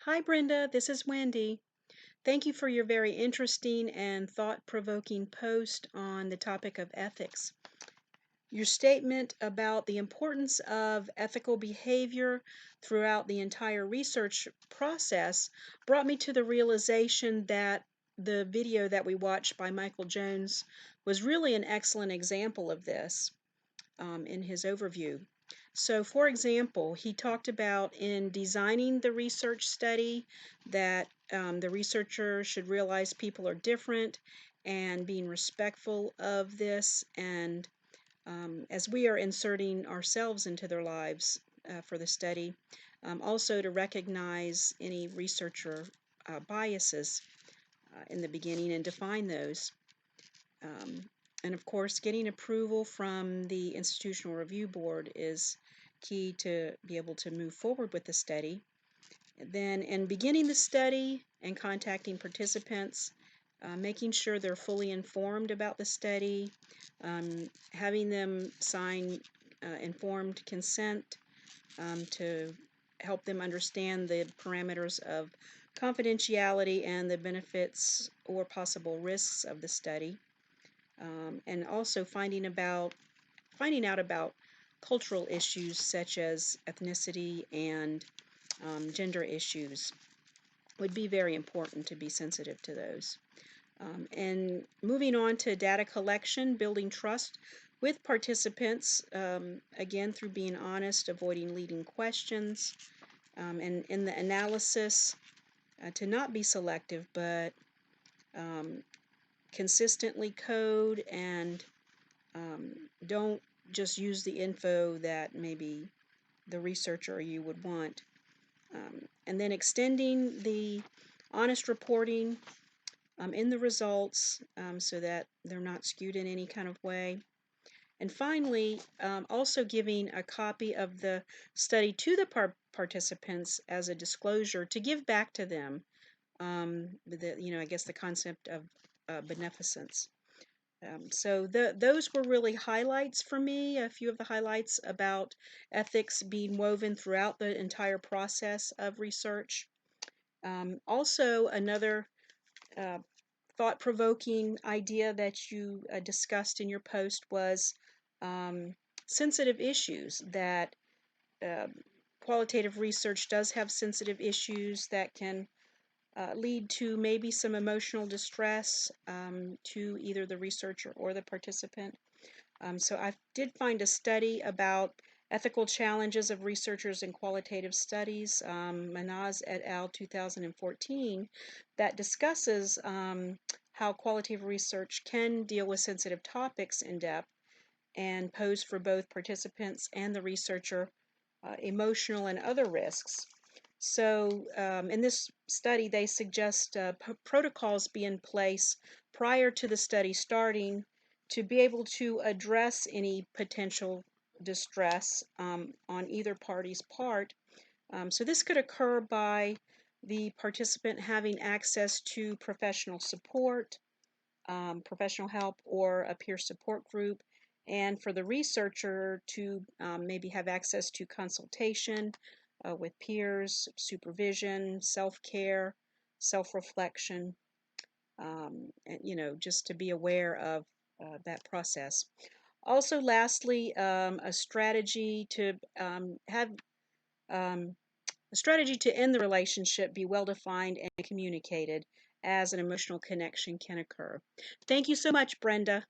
Hi, Brenda. This is Wendy. Thank you for your very interesting and thought-provoking post on the topic of ethics. Your statement about the importance of ethical behavior throughout the entire research process brought me to the realization that the video that we watched by Michael Jones was really an excellent example of this in his overview. So, for example, he talked about in designing the research study that the researcher should realize people are different and being respectful of this, and as we are inserting ourselves into their lives for the study, also to recognize any researcher biases in the beginning and define those. Um, and of course, getting approval from the Institutional Review Board is key to be able to move forward with the study. Then, in beginning the study and contacting participants, making sure they're fully informed about the study, having them sign informed consent to help them understand the parameters of confidentiality and the benefits or possible risks of the study. And also finding out about cultural issues such as ethnicity and gender issues would be very important to be sensitive to those. And moving on to data collection, building trust with participants, again through being honest, avoiding leading questions, and in the analysis to not be selective, but consistently code and don't just use the info that maybe the researcher you would want. And then extending the honest reporting in the results so that they're not skewed in any kind of way. And finally, also giving a copy of the study to the participants as a disclosure to give back to them. I guess the concept of beneficence. So those were really highlights for me, a few of the highlights about ethics being woven throughout the entire process of research. Also, another uh, thought-provoking idea that you discussed in your post was sensitive issues, that uh, qualitative research does have sensitive issues that can lead to maybe some emotional distress to either the researcher or the participant. So I did find a study about ethical challenges of researchers in qualitative studies, Manaz et al. 2014, that discusses how qualitative research can deal with sensitive topics in depth and pose for both participants and the researcher emotional and other risks. So in this study, they suggest protocols be in place prior to the study starting to be able to address any potential distress on either party's part. So this could occur by the participant having access to professional support, professional help, or a peer support group, and for the researcher to maybe have access to consultation with peers, supervision, self-care, self-reflection, and just to be aware of that process. Also, lastly, a strategy to have a strategy to end the relationship be well defined and communicated as an emotional connection can occur. Thank you so much, Brenda.